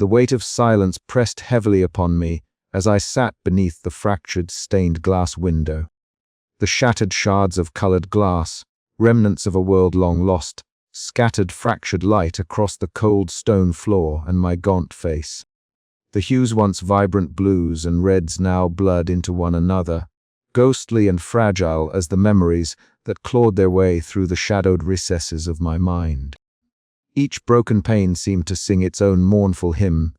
The weight of silence pressed heavily upon me as I sat beneath the fractured, stained glass window. The shattered shards of colored glass, remnants of a world long lost, scattered fractured light across the cold stone floor and my gaunt face. The hues once vibrant blues and reds now blurred into one another, ghostly and fragile as the memories that clawed their way through the shadowed recesses of my mind. Each broken pane seemed to sing its own mournful hymn,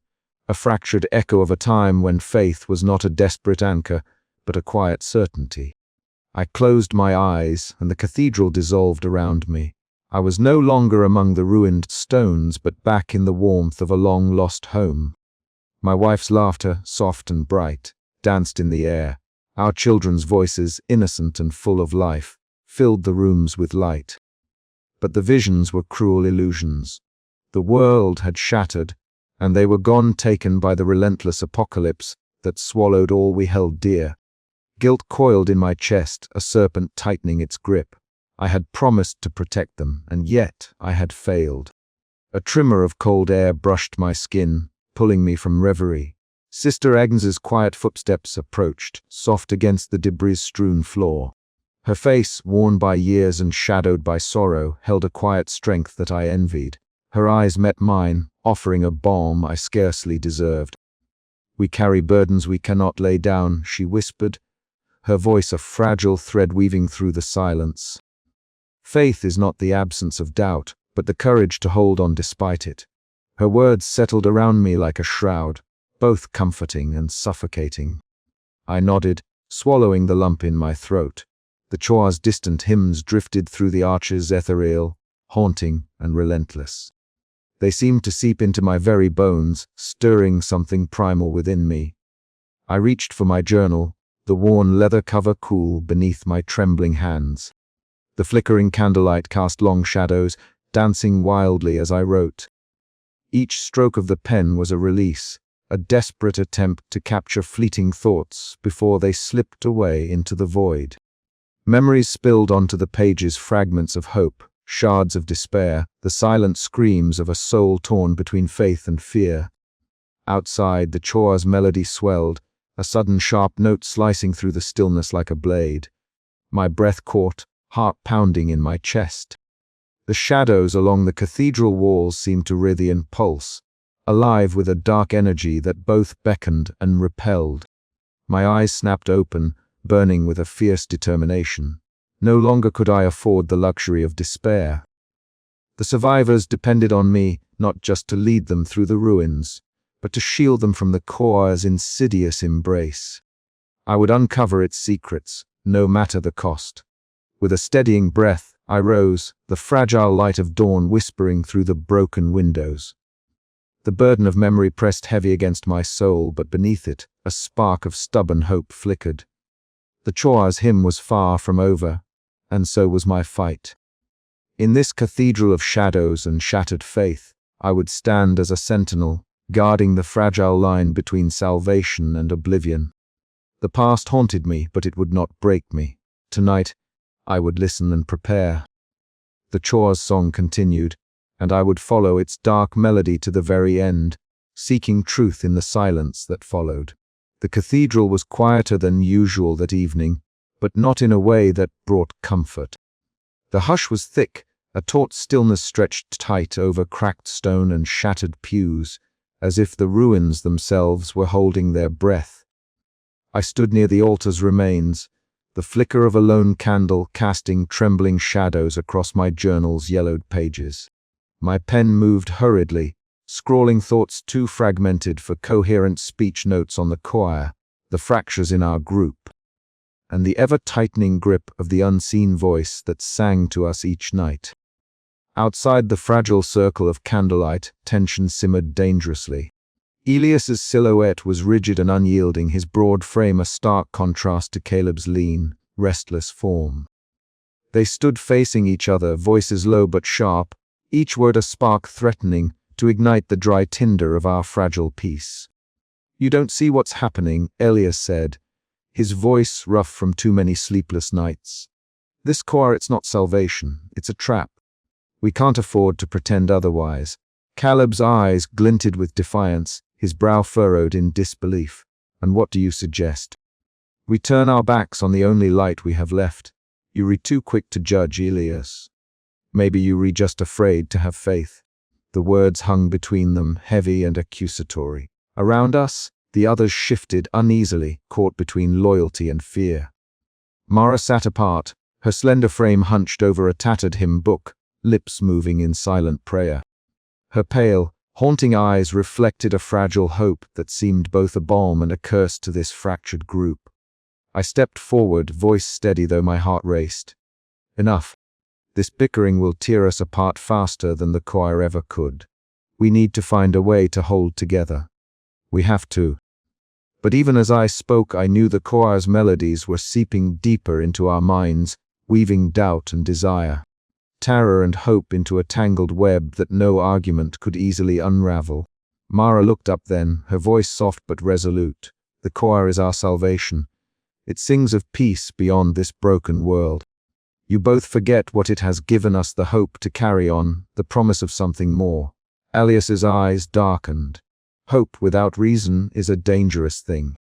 a fractured echo of a time when faith was not a desperate anchor, but a quiet certainty. I closed my eyes, and the cathedral dissolved around me. I was no longer among the ruined stones, but back in the warmth of a long-lost home. My wife's laughter, soft and bright, danced in the air. Our children's voices, innocent and full of life, filled the rooms with light. But the visions were cruel illusions. The world had shattered, and they were gone, taken by the relentless apocalypse that swallowed all we held dear. Guilt coiled in my chest, a serpent tightening its grip. I had promised to protect them, and yet I had failed. A tremor of cold air brushed my skin, pulling me from reverie. Sister Agnes's quiet footsteps approached, soft against the debris-strewn floor. Her face, worn by years and shadowed by sorrow, held a quiet strength that I envied. Her eyes met mine, offering a balm I scarcely deserved. "We carry burdens we cannot lay down," she whispered, her voice a fragile thread weaving through the silence. Faith is not the absence of doubt, but the courage to hold on despite it. Her words settled around me like a shroud, both comforting and suffocating. I nodded, swallowing the lump in my throat. The choir's distant hymns drifted through the arches, ethereal, haunting, and relentless. They seemed to seep into my very bones, stirring something primal within me. I reached for my journal, the worn leather cover cool beneath my trembling hands. The flickering candlelight cast long shadows, dancing wildly as I wrote. Each stroke of the pen was a release, a desperate attempt to capture fleeting thoughts before they slipped away into the void. Memories spilled onto the pages, fragments of hope, shards of despair, the silent screams of a soul torn between faith and fear. Outside, the choir's melody swelled, a sudden sharp note slicing through the stillness like a blade. My breath caught, heart pounding in my chest. The shadows along the cathedral walls seemed to writhe and pulse, alive with a dark energy that both beckoned and repelled. My eyes snapped open, burning with a fierce determination. No longer could I afford the luxury of despair. The survivors depended on me, not just to lead them through the ruins, but to shield them from the choir's insidious embrace. I would uncover its secrets, no matter the cost. With a steadying breath, I rose, the fragile light of dawn whispering through the broken windows. The burden of memory pressed heavy against my soul, but beneath it, a spark of stubborn hope flickered. The choir's hymn was far from over, and so was my fight. In this cathedral of shadows and shattered faith, I would stand as a sentinel, guarding the fragile line between salvation and oblivion. The past haunted me, but it would not break me. Tonight, I would listen and prepare. The choir's song continued, and I would follow its dark melody to the very end, seeking truth in the silence that followed. The cathedral was quieter than usual that evening, but not in a way that brought comfort. The hush was thick, a taut stillness stretched tight over cracked stone and shattered pews, as if the ruins themselves were holding their breath. I stood near the altar's remains, the flicker of a lone candle casting trembling shadows across my journal's yellowed pages. My pen moved hurriedly, scrawling thoughts too fragmented for coherent speech, notes on the choir, the fractures in our group, and the ever-tightening grip of the unseen voice that sang to us each night. Outside the fragile circle of candlelight, tension simmered dangerously. Elias's silhouette was rigid and unyielding, his broad frame a stark contrast to Caleb's lean, restless form. They stood facing each other, voices low but sharp, each word a spark threatening to ignite the dry tinder of our fragile peace. "You don't see what's happening," Elias said, his voice rough from too many sleepless nights. "This choir, it's not salvation, it's a trap. We can't afford to pretend otherwise. Caleb's eyes glinted with defiance, his brow furrowed in disbelief. "And what do you suggest?" "We turn our backs on the only light we have left. You re too quick to judge, Elias. Maybe you re just afraid to have faith." The words hung between them, heavy and accusatory. Around us, the others shifted uneasily, caught between loyalty and fear. Mara sat apart, her slender frame hunched over a tattered hymn book, lips moving in silent prayer. Her pale, haunting eyes reflected a fragile hope that seemed both a balm and a curse to this fractured group. I stepped forward, voice steady though my heart raced. "Enough. This bickering will tear us apart faster than the choir ever could. We need to find a way to hold together. We have to." But even as I spoke, I knew the choir's melodies were seeping deeper into our minds, weaving doubt and desire, terror and hope into a tangled web that no argument could easily unravel. Mara looked up then, her voice soft but resolute. "The choir is our salvation. It sings of peace beyond this broken world. You both forget what it has given us: the hope to carry on, the promise of something more." Elias's eyes darkened. "Hope without reason is a dangerous thing.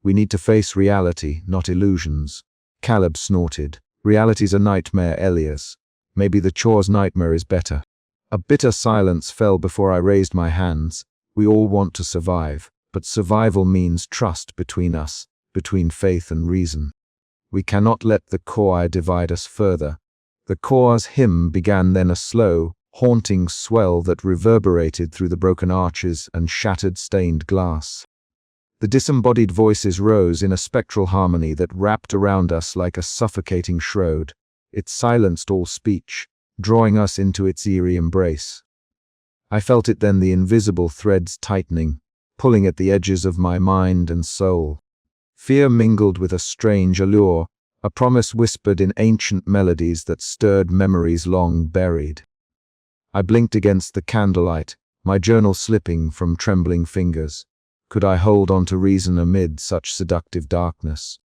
We need to face reality, not illusions." Caleb snorted. "Reality's a nightmare, Elias. Maybe the chore's nightmare is better." A bitter silence fell before I raised my hands. We all want to survive, but survival means trust between us, between faith and reason. We cannot let the choir divide us further. The choir's hymn began then, a slow, haunting swell that reverberated through the broken arches and shattered stained glass. The disembodied voices rose in a spectral harmony that wrapped around us like a suffocating shroud. It silenced all speech, drawing us into its eerie embrace. I felt it then, the invisible threads tightening, pulling at the edges of my mind and soul. Fear mingled with a strange allure, a promise whispered in ancient melodies that stirred memories long buried. I blinked against the candlelight, my journal slipping from trembling fingers. Could I hold on to reason amid such seductive darkness?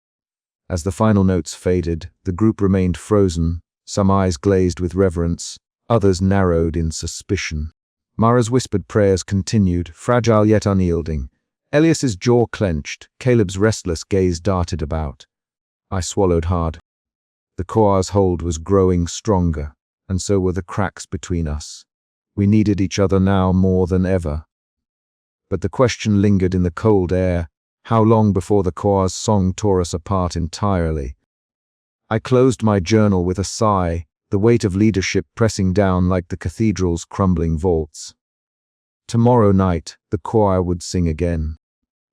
As the final notes faded, the group remained frozen, some eyes glazed with reverence, others narrowed in suspicion. Mara's whispered prayers continued, fragile yet unyielding. Elias's jaw clenched, Caleb's restless gaze darted about. I swallowed hard. The choir's hold was growing stronger, and so were the cracks between us. We needed each other now more than ever. But the question lingered in the cold air: how long before the choir's song tore us apart entirely? I closed my journal with a sigh, the weight of leadership pressing down like the cathedral's crumbling vaults. Tomorrow night, the choir would sing again,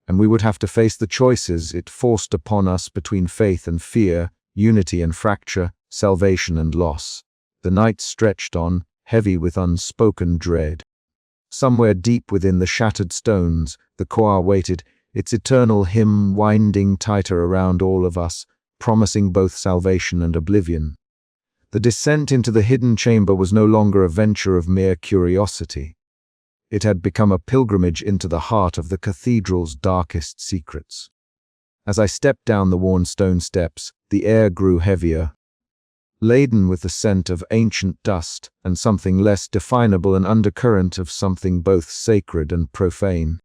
and we would have to face the choices it forced upon us between faith and fear, unity and fracture, salvation and loss. The night stretched on, heavy with unspoken dread. Somewhere deep within the shattered stones, the choir waited, its eternal hymn winding tighter around all of us, promising both salvation and oblivion. The descent into the hidden chamber was no longer a venture of mere curiosity. It had become a pilgrimage into the heart of the cathedral's darkest secrets. As I stepped down the worn stone steps, the air grew heavier, laden with the scent of ancient dust and something less definable, an undercurrent of something both sacred and profane.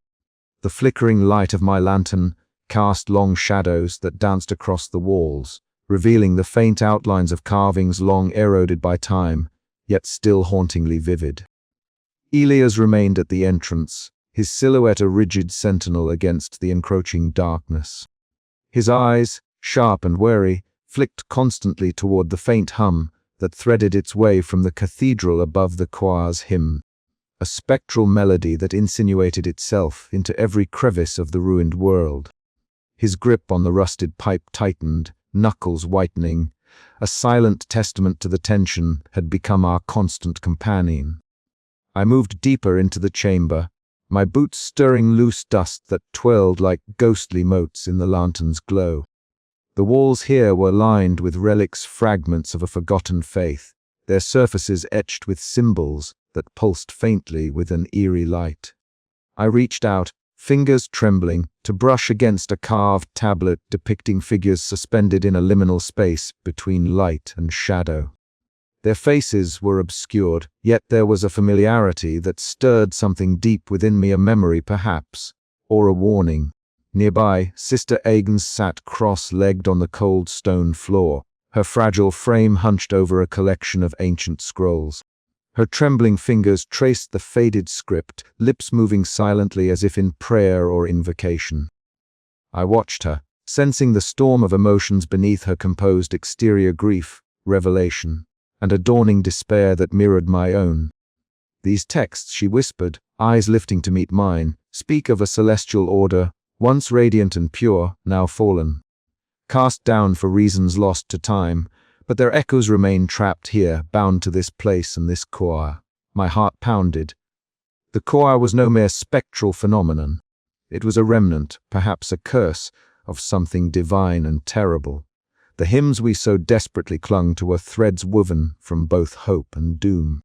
The flickering light of my lantern cast long shadows that danced across the walls, revealing the faint outlines of carvings long eroded by time, yet still hauntingly vivid. Elias remained at the entrance, his silhouette a rigid sentinel against the encroaching darkness. His eyes, sharp and wary, flicked constantly toward the faint hum that threaded its way from the cathedral above the choir's hymn, a spectral melody that insinuated itself into every crevice of the ruined world. His grip on the rusted pipe tightened, knuckles whitening. A silent testament to the tension had become our constant companion. I moved deeper into the chamber, my boots stirring loose dust that twirled like ghostly motes in the lantern's glow. The walls here were lined with relics, fragments of a forgotten faith, their surfaces etched with symbols that pulsed faintly with an eerie light. I reached out, fingers trembling, to brush against a carved tablet depicting figures suspended in a liminal space between light and shadow. Their faces were obscured, yet there was a familiarity that stirred something deep within me, a memory perhaps, or a warning. Nearby, Sister Agnes sat cross-legged on the cold stone floor, her fragile frame hunched over a collection of ancient scrolls. Her trembling fingers traced the faded script, lips moving silently as if in prayer or invocation. I watched her, sensing the storm of emotions beneath her composed exterior: grief, revelation, and a dawning despair that mirrored my own. These texts, she whispered, eyes lifting to meet mine, speak of a celestial order, once radiant and pure, now fallen. Cast down for reasons lost to time, but their echoes remain trapped here, bound to this place and this choir. My heart pounded. The choir was no mere spectral phenomenon. It was a remnant, perhaps a curse, of something divine and terrible. The hymns we so desperately clung to were threads woven from both hope and doom.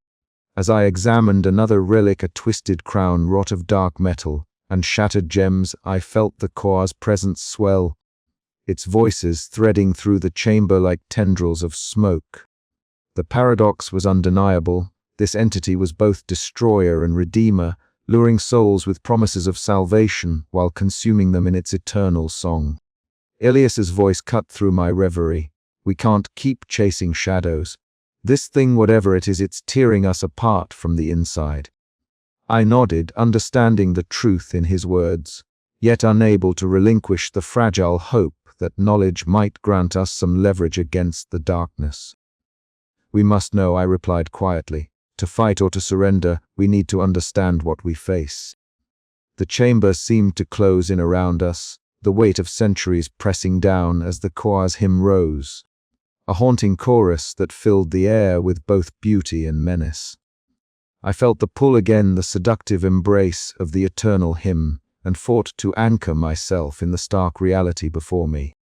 As I examined another relic, a twisted crown wrought of dark metal and shattered gems, I felt the choir's presence swell, its voices threading through the chamber like tendrils of smoke. The paradox was undeniable. This entity was both destroyer and redeemer, luring souls with promises of salvation while consuming them in its eternal song. Elias's voice cut through my reverie. We can't keep chasing shadows. This thing, whatever it is, it's tearing us apart from the inside. I nodded, understanding the truth in his words, yet unable to relinquish the fragile hope that knowledge might grant us some leverage against the darkness. We must know, I replied quietly. To fight or to surrender, we need to understand what we face. The chamber seemed to close in around us, the weight of centuries pressing down as the choir's hymn rose, a haunting chorus that filled the air with both beauty and menace. I felt the pull again, the seductive embrace of the eternal hymn, and fought to anchor myself in the stark reality before me.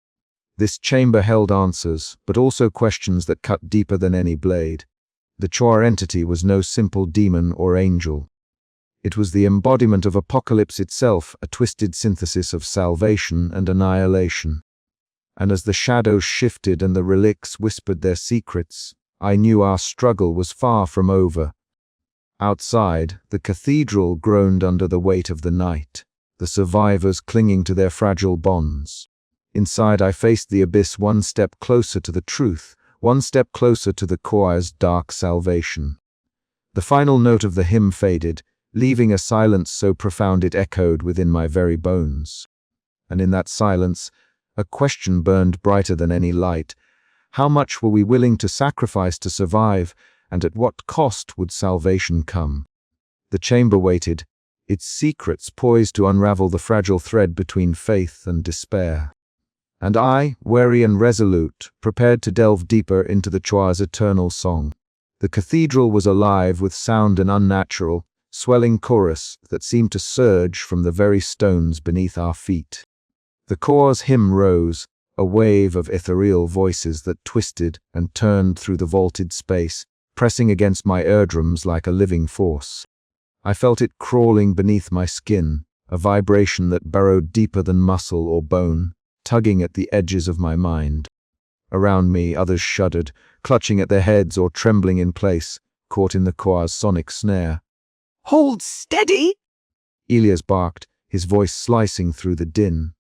This chamber held answers, but also questions that cut deeper than any blade. The choir entity was no simple demon or angel. It was the embodiment of apocalypse itself, a twisted synthesis of salvation and annihilation. And as the shadows shifted and the relics whispered their secrets, I knew our struggle was far from over. Outside, the cathedral groaned under the weight of the night, the survivors clinging to their fragile bonds. Inside, I faced the abyss, one step closer to the truth, one step closer to the choir's dark salvation. The final note of the hymn faded, leaving a silence so profound it echoed within my very bones. And in that silence, a question burned brighter than any light. How much were we willing to sacrifice to survive, and at what cost would salvation come? The chamber waited, its secrets poised to unravel the fragile thread between faith and despair. And I, wary and resolute, prepared to delve deeper into the choir's eternal song. The cathedral was alive with sound, an unnatural, swelling chorus that seemed to surge from the very stones beneath our feet. The choir's hymn rose, a wave of ethereal voices that twisted and turned through the vaulted space, pressing against my eardrums like a living force. I felt it crawling beneath my skin, a vibration that burrowed deeper than muscle or bone, tugging at the edges of my mind. Around me, others shuddered, clutching at their heads or trembling in place, caught in the choir's sonic snare. "Hold steady!" Elias barked, his voice slicing through the din.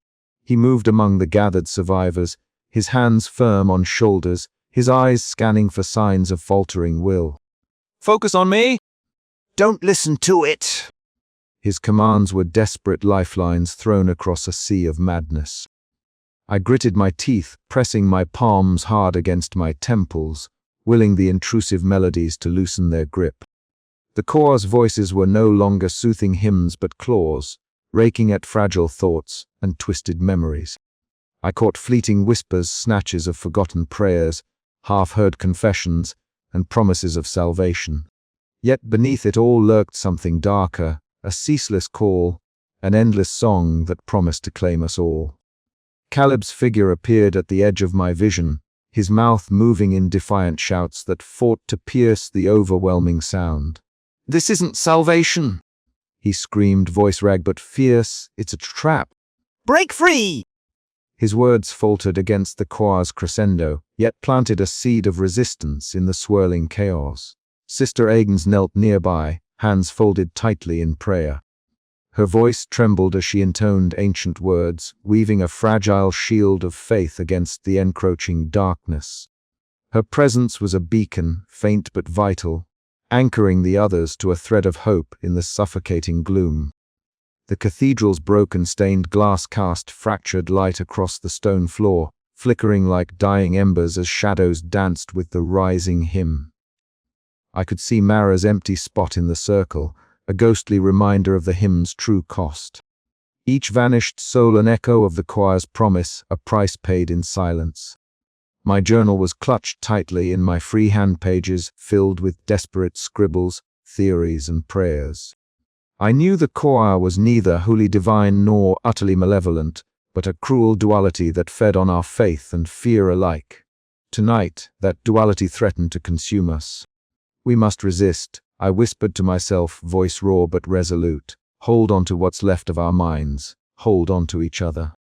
He moved among the gathered survivors, his hands firm on shoulders, his eyes scanning for signs of faltering will. "Focus on me! Don't listen to it!" His commands were desperate lifelines thrown across a sea of madness. I gritted my teeth, pressing my palms hard against my temples, willing the intrusive melodies to loosen their grip. The choir's voices were no longer soothing hymns but claws, raking at fragile thoughts and twisted memories. I caught fleeting whispers, snatches of forgotten prayers, half-heard confessions, and promises of salvation. Yet beneath it all lurked something darker, a ceaseless call, an endless song that promised to claim us all. Caleb's figure appeared at the edge of my vision, his mouth moving in defiant shouts that fought to pierce the overwhelming sound. "This isn't salvation!" he screamed, voice ragged but fierce. "It's a trap!" "Break free!" His words faltered against the choir's crescendo, yet planted a seed of resistance in the swirling chaos. Sister Agnes knelt nearby, hands folded tightly in prayer. Her voice trembled as she intoned ancient words, weaving a fragile shield of faith against the encroaching darkness. Her presence was a beacon, faint but vital, anchoring the others to a thread of hope in the suffocating gloom. The cathedral's broken stained glass cast fractured light across the stone floor, flickering like dying embers as shadows danced with the rising hymn. I could see Mara's empty spot in the circle, a ghostly reminder of the hymn's true cost. Each vanished soul an echo of the choir's promise, a price paid in silence. My journal was clutched tightly in my freehand pages, filled with desperate scribbles, theories, and prayers. I knew the choir was neither wholly divine nor utterly malevolent, but a cruel duality that fed on our faith and fear alike. Tonight, that duality threatened to consume us. We must resist, I whispered to myself, voice raw but resolute. Hold on to what's left of our minds. Hold on to each other.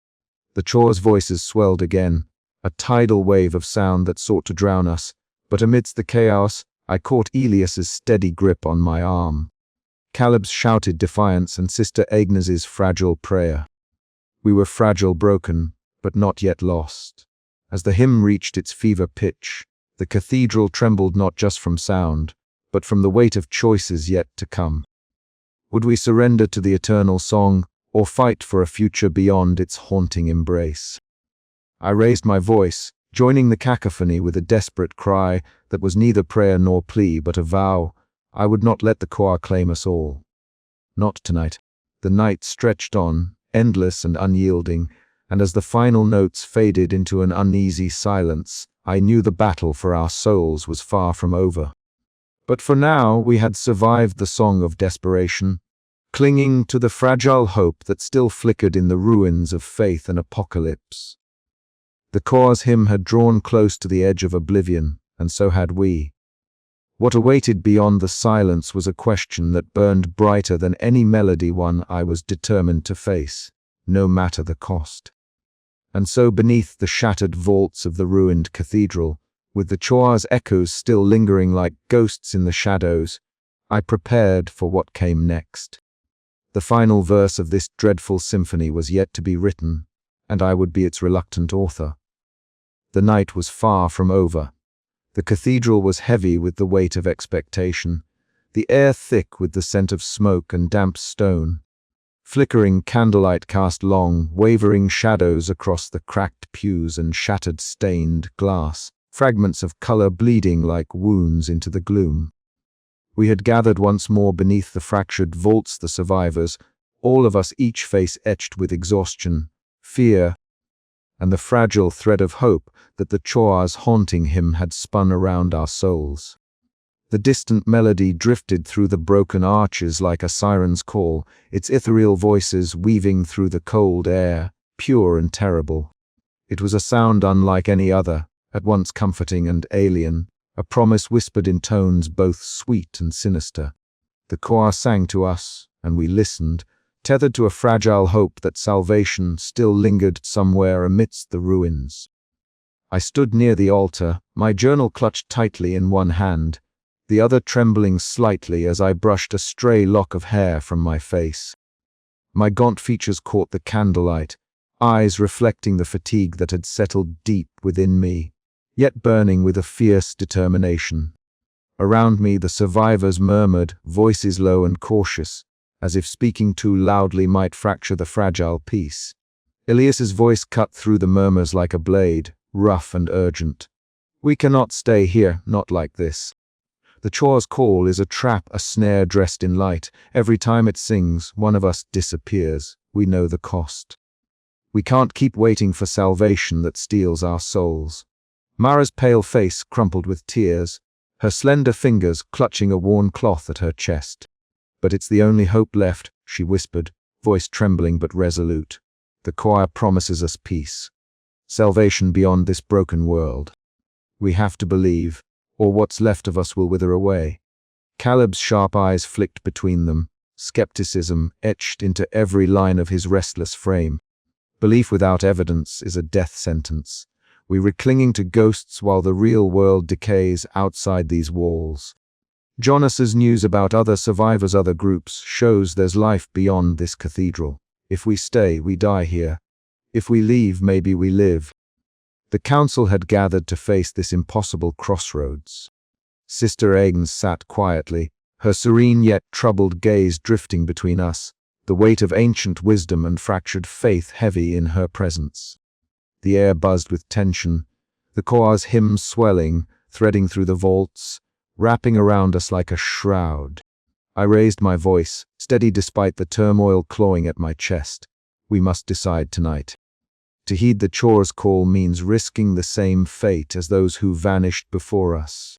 The choir's voices swelled again, a tidal wave of sound that sought to drown us, but amidst the chaos, I caught Elias's steady grip on my arm. Caleb's shouted defiance and Sister Agnes's fragile prayer. We were fragile, broken, but not yet lost. As the hymn reached its fever pitch, the cathedral trembled not just from sound, but from the weight of choices yet to come. Would we surrender to the eternal song, or fight for a future beyond its haunting embrace? I raised my voice, joining the cacophony with a desperate cry that was neither prayer nor plea but a vow. I would not let the choir claim us all. Not tonight. The night stretched on, endless and unyielding, and as the final notes faded into an uneasy silence, I knew the battle for our souls was far from over. But for now we had survived the song of desperation, clinging to the fragile hope that still flickered in the ruins of faith and apocalypse. The choir's hymn had drawn close to the edge of oblivion, and so had we. What awaited beyond the silence was a question that burned brighter than any melody, one I was determined to face, no matter the cost. And so beneath the shattered vaults of the ruined cathedral, with the choir's echoes still lingering like ghosts in the shadows, I prepared for what came next. The final verse of this dreadful symphony was yet to be written, and I would be its reluctant author. The night was far from over. The cathedral was heavy with the weight of expectation, the air thick with the scent of smoke and damp stone. Flickering candlelight cast long, wavering shadows across the cracked pews and shattered stained glass, fragments of color bleeding like wounds into the gloom. We had gathered once more beneath the fractured vaults, the survivors, all of us, each face etched with exhaustion, fear, and the fragile thread of hope that the choir's haunting hymn had spun around our souls. The distant melody drifted through the broken arches like a siren's call, its ethereal voices weaving through the cold air, pure and terrible. It was a sound unlike any other, at once comforting and alien, a promise whispered in tones both sweet and sinister. The choir sang to us, and we listened, tethered to a fragile hope that salvation still lingered somewhere amidst the ruins. I stood near the altar, my journal clutched tightly in one hand, the other trembling slightly as I brushed a stray lock of hair from my face. My gaunt features caught the candlelight, eyes reflecting the fatigue that had settled deep within me, yet burning with a fierce determination. Around me the survivors murmured, voices low and cautious, as if speaking too loudly might fracture the fragile peace. Elias's voice cut through the murmurs like a blade, rough and urgent. "We cannot stay here, not like this. The choir's call is a trap, a snare dressed in light. Every time it sings, one of us disappears. We know the cost. We can't keep waiting for salvation that steals our souls." Mara's pale face crumpled with tears, her slender fingers clutching a worn cloth at her chest. "But it's the only hope left," she whispered, voice trembling but resolute. "The choir promises us peace, salvation beyond this broken world. We have to believe, or what's left of us will wither away." Caleb's sharp eyes flicked between them, skepticism etched into every line of his restless frame. Belief without evidence is a death sentence. We were clinging to ghosts while the real world decays outside these walls. Jonas's news about other survivors, other groups, shows there's life beyond this cathedral. If we stay, we die here. If we leave, maybe we live. The council had gathered to face this impossible crossroads. Sister Agnes sat quietly, her serene yet troubled gaze drifting between us, the weight of ancient wisdom and fractured faith heavy in her presence. The air buzzed with tension, the choir's hymns swelling, threading through the vaults, wrapping around us like a shroud. I raised my voice, steady despite the turmoil clawing at my chest. We must decide tonight. To heed the choir's call means risking the same fate as those who vanished before us.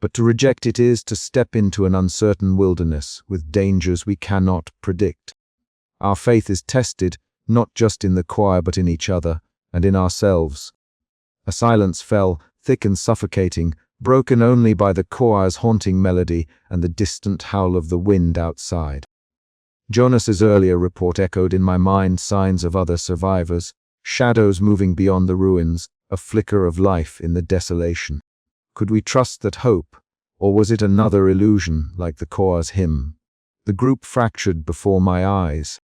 But to reject it is to step into an uncertain wilderness with dangers we cannot predict. Our faith is tested, not just in the choir but in each other, and in ourselves. A silence fell, thick and suffocating, broken only by the choir's haunting melody and the distant howl of the wind outside. Jonas's earlier report echoed in my mind signs of other survivors, shadows moving beyond the ruins, a flicker of life in the desolation. Could we trust that hope, or was it another illusion like the choir's hymn? The group fractured before my eyes.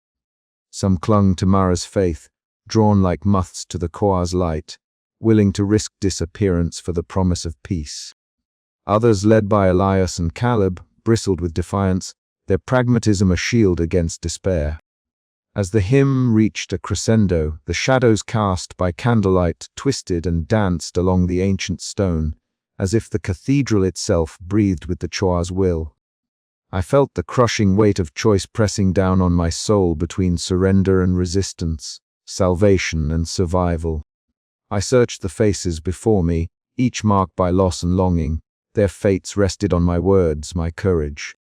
Some clung to Mara's faith, drawn like moths to the choir's light, willing to risk disappearance for the promise of peace. Others, led by Elias and Caleb, bristled with defiance, their pragmatism a shield against despair. As the hymn reached a crescendo, the shadows cast by candlelight twisted and danced along the ancient stone, as if the cathedral itself breathed with the choir's will. I felt the crushing weight of choice pressing down on my soul between surrender and resistance, salvation and survival. I searched the faces before me, each marked by loss and longing. Their fates rested on my words, my courage.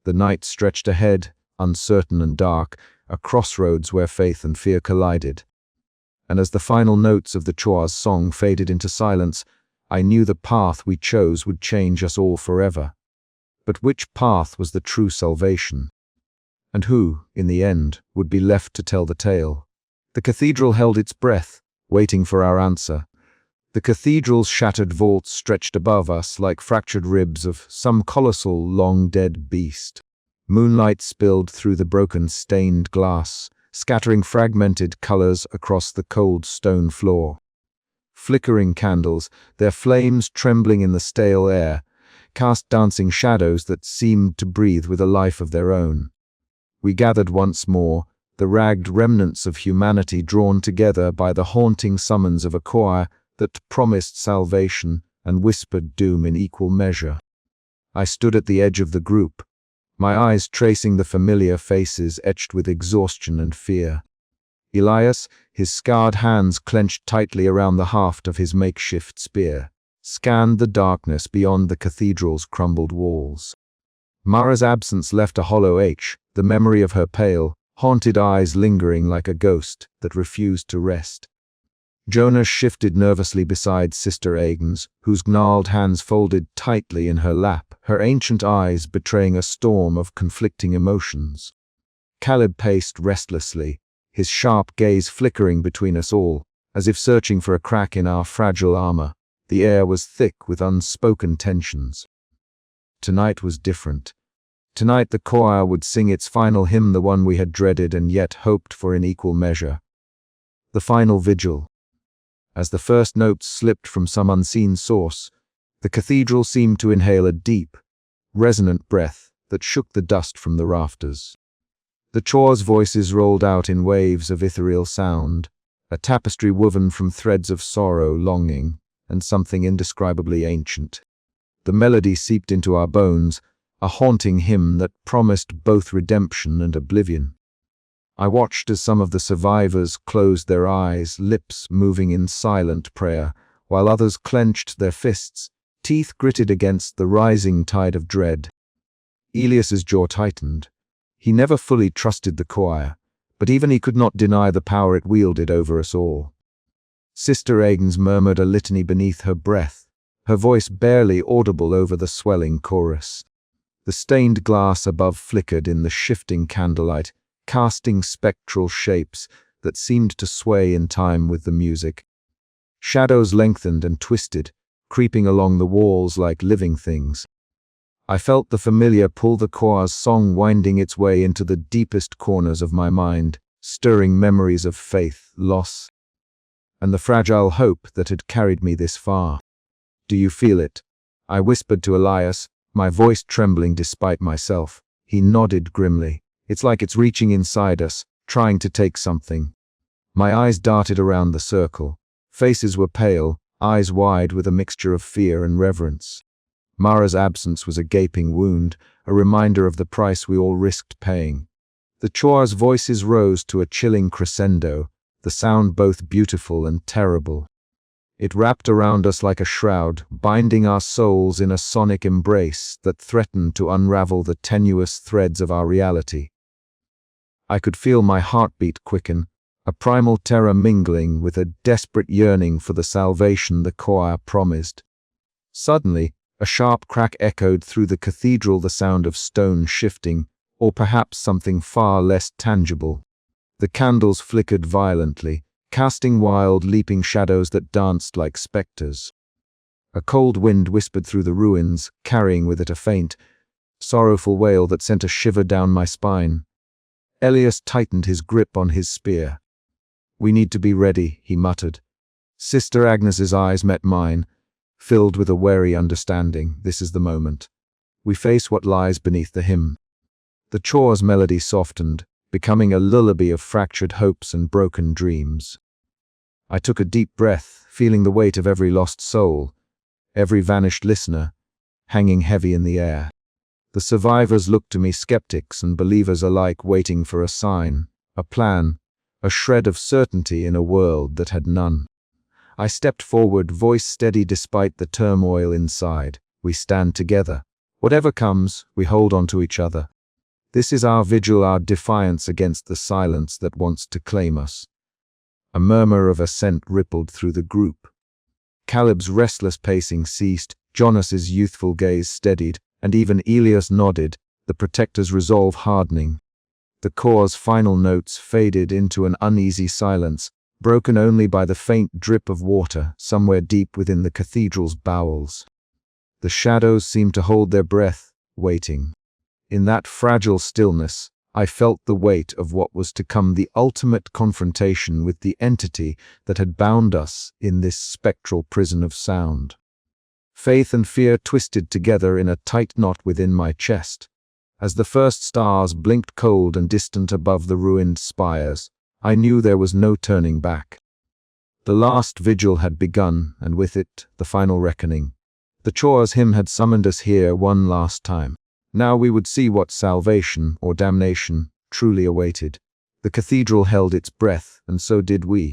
The night stretched ahead, uncertain and dark, a crossroads where faith and fear collided. And as the final notes of the choir's song faded into silence, I knew the path we chose would change us all forever. But which path was the true salvation? And who, in the end, would be left to tell the tale? The cathedral held its breath, waiting for our answer. The cathedral's shattered vaults stretched above us like fractured ribs of some colossal, long-dead beast. Moonlight spilled through the broken stained glass, scattering fragmented colors across the cold stone floor. Flickering candles, their flames trembling in the stale air, cast dancing shadows that seemed to breathe with a life of their own. We gathered once more, the ragged remnants of humanity drawn together by the haunting summons of a choir that promised salvation and whispered doom in equal measure. I stood at the edge of the group, my eyes tracing the familiar faces etched with exhaustion and fear. Elias, his scarred hands clenched tightly around the haft of his makeshift spear, scanned the darkness beyond the cathedral's crumbled walls. Mara's absence left a hollow ache, the memory of her pale, haunted eyes lingering like a ghost that refused to rest. Jonas shifted nervously beside Sister Agnes, whose gnarled hands folded tightly in her lap, her ancient eyes betraying a storm of conflicting emotions. Caleb paced restlessly, his sharp gaze flickering between us all, as if searching for a crack in our fragile armor. The air was thick with unspoken tensions. Tonight was different. Tonight the choir would sing its final hymn, the one we had dreaded and yet hoped for in equal measure. The final vigil. As the first notes slipped from some unseen source, the cathedral seemed to inhale a deep, resonant breath that shook the dust from the rafters. The choir's voices rolled out in waves of ethereal sound, a tapestry woven from threads of sorrow, longing, and something indescribably ancient. The melody seeped into our bones, a haunting hymn that promised both redemption and oblivion. I watched as some of the survivors closed their eyes, lips moving in silent prayer, while others clenched their fists, teeth gritted against the rising tide of dread. Elias's jaw tightened. He never fully trusted the choir, but even he could not deny the power it wielded over us all. Sister Agnes murmured a litany beneath her breath, her voice barely audible over the swelling chorus. The stained glass above flickered in the shifting candlelight, casting spectral shapes that seemed to sway in time with the music. Shadows lengthened and twisted, creeping along the walls like living things. I felt the familiar pull the choir's song winding its way into the deepest corners of my mind, stirring memories of faith, loss, and the fragile hope that had carried me this far. "Do you feel it?" I whispered to Elias, my voice trembling despite myself. He nodded grimly. "It's like it's reaching inside us, trying to take something." My eyes darted around the circle. Faces were pale, eyes wide with a mixture of fear and reverence. Mara's absence was a gaping wound, a reminder of the price we all risked paying. The choir's voices rose to a chilling crescendo, the sound both beautiful and terrible. It wrapped around us like a shroud, binding our souls in a sonic embrace that threatened to unravel the tenuous threads of our reality. I could feel my heartbeat quicken, a primal terror mingling with a desperate yearning for the salvation the choir promised. Suddenly, a sharp crack echoed through the cathedral, the sound of stone shifting, or perhaps something far less tangible. The candles flickered violently, casting wild, leaping shadows that danced like specters. A cold wind whispered through the ruins, carrying with it a faint, sorrowful wail that sent a shiver down my spine. Elias tightened his grip on his spear. "We need to be ready," he muttered. Sister Agnes's eyes met mine, filled with a wary understanding. This is the moment. We face what lies beneath the hymn. The choir's melody softened, becoming a lullaby of fractured hopes and broken dreams. I took a deep breath, feeling the weight of every lost soul, every vanished listener, hanging heavy in the air. The survivors looked to me, skeptics and believers alike, waiting for a sign, a plan, a shred of certainty in a world that had none. I stepped forward, voice steady despite the turmoil inside. We stand together. Whatever comes, we hold on to each other. This is our vigil, our defiance against the silence that wants to claim us. A murmur of assent rippled through the group. Caleb's restless pacing ceased, Jonas's youthful gaze steadied, and even Elias nodded, the protector's resolve hardening. The choir's final notes faded into an uneasy silence, broken only by the faint drip of water somewhere deep within the cathedral's bowels. The shadows seemed to hold their breath, waiting. In that fragile stillness, I felt the weight of what was to come, the ultimate confrontation with the entity that had bound us in this spectral prison of sound. Faith and fear twisted together in a tight knot within my chest. As the first stars blinked cold and distant above the ruined spires, I knew there was no turning back. The last vigil had begun, and with it, the final reckoning. The choir's hymn had summoned us here one last time. Now we would see what salvation or damnation truly awaited. The cathedral held its breath, and so did we.